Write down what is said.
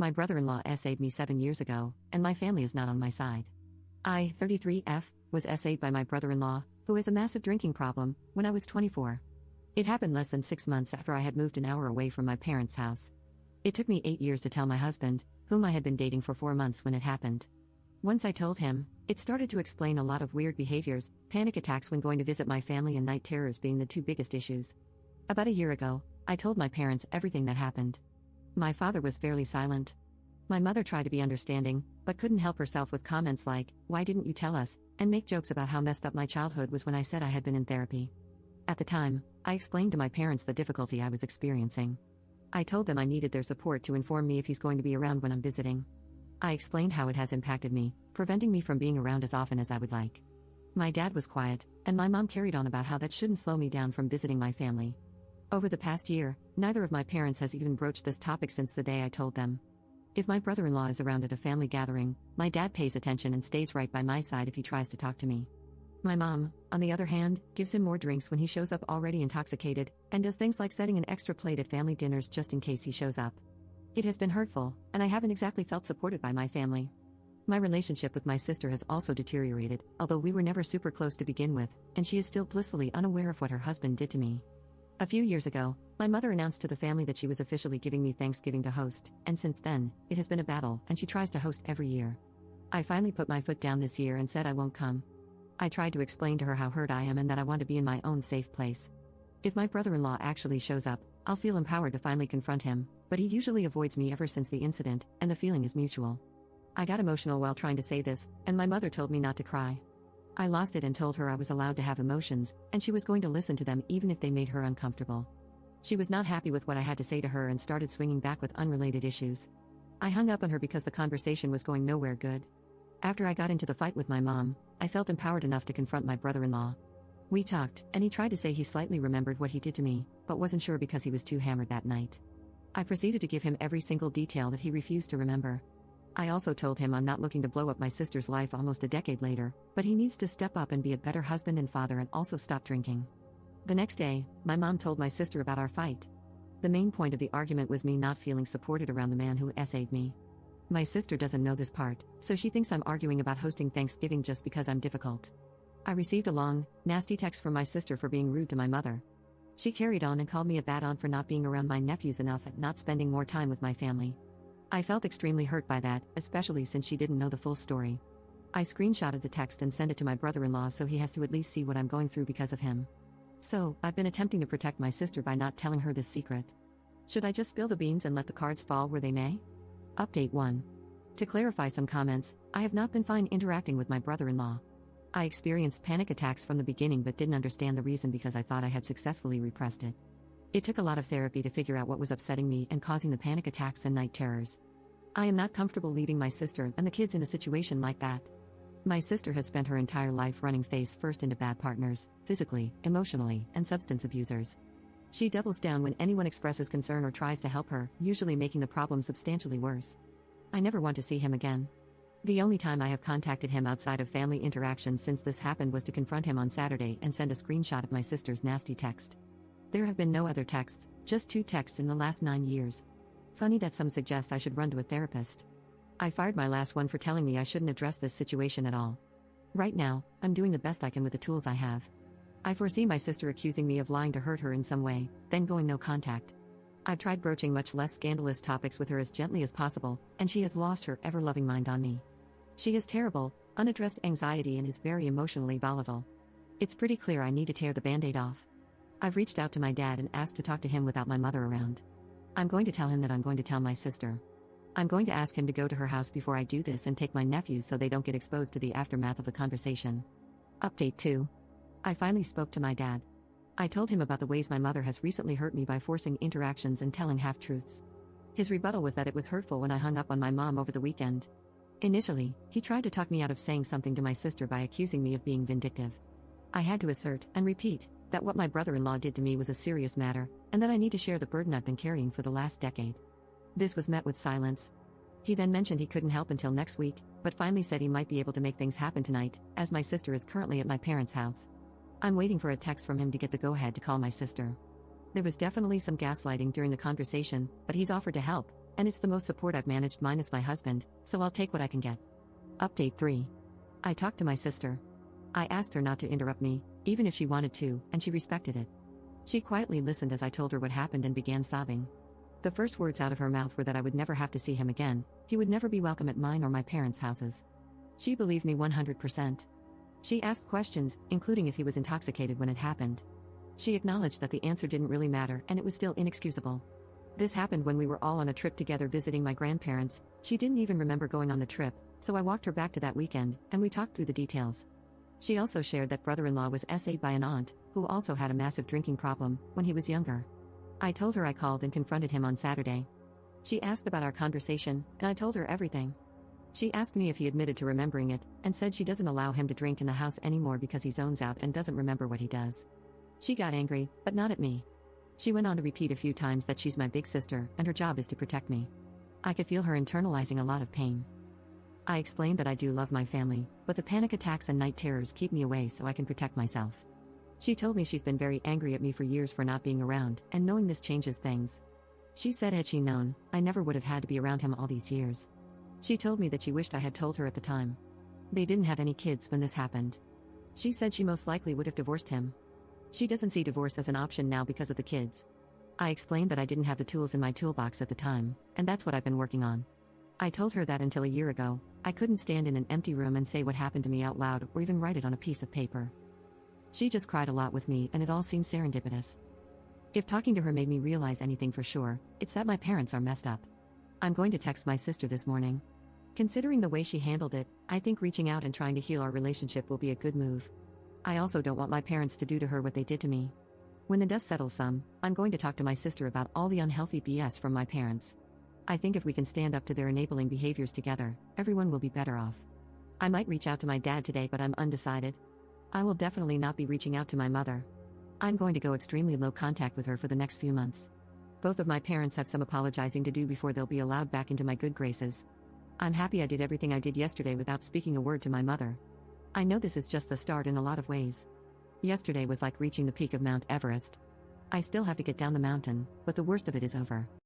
My brother-in-law essayed me 7 years ago, and my family is not on my side. I, 33F, was essayed by my brother-in-law, who has a massive drinking problem, when I was 24. It happened less than 6 months after I had moved an hour away from my parents' house. It took me 8 years to tell my husband, whom I had been dating for 4 months when it happened. Once I told him, it started to explain a lot of weird behaviors, panic attacks when going to visit my family and night terrors being the two biggest issues. About a year ago, I told my parents everything that happened. My father was fairly silent. My mother tried to be understanding, but couldn't help herself with comments like, "Why didn't you tell us?" and make jokes about how messed up my childhood was when I said I had been in therapy. At the time, I explained to my parents the difficulty I was experiencing. I told them I needed their support to inform me if he's going to be around when I'm visiting. I explained how it has impacted me, preventing me from being around as often as I would like. My dad was quiet, and my mom carried on about how that shouldn't slow me down from visiting my family. Over the past year, neither of my parents has even broached this topic since the day I told them. If my brother-in-law is around at a family gathering, my dad pays attention and stays right by my side if he tries to talk to me. My mom, on the other hand, gives him more drinks when he shows up already intoxicated, and does things like setting an extra plate at family dinners just in case he shows up. It has been hurtful, and I haven't exactly felt supported by my family. My relationship with my sister has also deteriorated, although we were never super close to begin with, and she is still blissfully unaware of what her husband did to me. A few years ago, my mother announced to the family that she was officially giving me Thanksgiving to host, and since then, it has been a battle, and she tries to host every year. I finally put my foot down this year and said I won't come. I tried to explain to her how hurt I am and that I want to be in my own safe place. If my brother-in-law actually shows up, I'll feel empowered to finally confront him, but he usually avoids me ever since the incident, and the feeling is mutual. I got emotional while trying to say this, and my mother told me not to cry. I lost it and told her I was allowed to have emotions, and she was going to listen to them even if they made her uncomfortable. She was not happy with what I had to say to her and started swinging back with unrelated issues. I hung up on her because the conversation was going nowhere good. After I got into the fight with my mom, I felt empowered enough to confront my brother-in-law. We talked, and he tried to say he slightly remembered what he did to me, but wasn't sure because he was too hammered that night. I proceeded to give him every single detail that he refused to remember. I also told him I'm not looking to blow up my sister's life almost a decade later, but he needs to step up and be a better husband and father and also stop drinking. The next day, my mom told my sister about our fight. The main point of the argument was me not feeling supported around the man who essayed me. My sister doesn't know this part, so she thinks I'm arguing about hosting Thanksgiving just because I'm difficult. I received a long, nasty text from my sister for being rude to my mother. She carried on and called me a bad aunt for not being around my nephews enough and not spending more time with my family. I felt extremely hurt by that, especially since she didn't know the full story. I screenshotted the text and sent it to my brother-in-law so he has to at least see what I'm going through because of him. So, I've been attempting to protect my sister by not telling her this secret. Should I just spill the beans and let the cards fall where they may? Update 1. To clarify some comments, I have not been fine interacting with my brother-in-law. I experienced panic attacks from the beginning but didn't understand the reason because I thought I had successfully repressed it. It took a lot of therapy to figure out what was upsetting me and causing the panic attacks and night terrors. I am not comfortable leaving my sister and the kids in a situation like that. My sister has spent her entire life running face first into bad partners, physically, emotionally, and substance abusers. She doubles down when anyone expresses concern or tries to help her, usually making the problem substantially worse. I never want to see him again. The only time I have contacted him outside of family interactions since this happened was to confront him on Saturday and send a screenshot of my sister's nasty text. There have been no other texts, just 2 texts in the last 9 years. Funny that some suggest I should run to a therapist. I fired my last one for telling me I shouldn't address this situation at all. Right now, I'm doing the best I can with the tools I have. I foresee my sister accusing me of lying to hurt her in some way, then going no contact. I've tried broaching much less scandalous topics with her as gently as possible, and she has lost her ever-loving mind on me. She has terrible, unaddressed anxiety and is very emotionally volatile. It's pretty clear I need to tear the band-aid off. I've reached out to my dad and asked to talk to him without my mother around. I'm going to tell him that I'm going to tell my sister. I'm going to ask him to go to her house before I do this and take my nephews so they don't get exposed to the aftermath of the conversation. Update 2. I finally spoke to my dad. I told him about the ways my mother has recently hurt me by forcing interactions and telling half-truths. His rebuttal was that it was hurtful when I hung up on my mom over the weekend. Initially, he tried to talk me out of saying something to my sister by accusing me of being vindictive. I had to assert, and repeat, that what my brother-in-law did to me was a serious matter, and that I need to share the burden I've been carrying for the last decade. This was met with silence. He then mentioned he couldn't help until next week, but finally said he might be able to make things happen tonight, as my sister is currently at my parents' house. I'm waiting for a text from him to get the go-ahead to call my sister. There was definitely some gaslighting during the conversation, but he's offered to help, and it's the most support I've managed minus my husband, so I'll take what I can get. Update 3. I talked to my sister. I asked her not to interrupt me, even if she wanted to, and she respected it. She quietly listened as I told her what happened and began sobbing. The first words out of her mouth were that I would never have to see him again, he would never be welcome at mine or my parents' houses. She believed me 100%. She asked questions, including if he was intoxicated when it happened. She acknowledged that the answer didn't really matter and it was still inexcusable. This happened when we were all on a trip together visiting my grandparents. She didn't even remember going on the trip, so I walked her back to that weekend, and we talked through the details. She also shared that brother-in-law was SA'd by an aunt, who also had a massive drinking problem, when he was younger. I told her I called and confronted him on Saturday. She asked about our conversation, and I told her everything. She asked me if he admitted to remembering it, and said she doesn't allow him to drink in the house anymore because he zones out and doesn't remember what he does. She got angry, but not at me. She went on to repeat a few times that she's my big sister, and her job is to protect me. I could feel her internalizing a lot of pain. I explained that I do love my family, but the panic attacks and night terrors keep me away so I can protect myself. She told me she's been very angry at me for years for not being around, and knowing this changes things. She said had she known, I never would have had to be around him all these years. She told me that she wished I had told her at the time. They didn't have any kids when this happened. She said she most likely would have divorced him. She doesn't see divorce as an option now because of the kids. I explained that I didn't have the tools in my toolbox at the time, and that's what I've been working on. I told her that until a year ago, I couldn't stand in an empty room and say what happened to me out loud or even write it on a piece of paper. She just cried a lot with me and it all seemed serendipitous. If talking to her made me realize anything for sure, it's that my parents are messed up. I'm going to text my sister this morning. Considering the way she handled it, I think reaching out and trying to heal our relationship will be a good move. I also don't want my parents to do to her what they did to me. When the dust settles some, I'm going to talk to my sister about all the unhealthy BS from my parents. I think if we can stand up to their enabling behaviors together, everyone will be better off. I might reach out to my dad today, but I'm undecided. I will definitely not be reaching out to my mother. I'm going to go extremely low contact with her for the next few months. Both of my parents have some apologizing to do before they'll be allowed back into my good graces. I'm happy I did everything I did yesterday without speaking a word to my mother. I know this is just the start in a lot of ways. Yesterday was like reaching the peak of Mount Everest. I still have to get down the mountain, but the worst of it is over.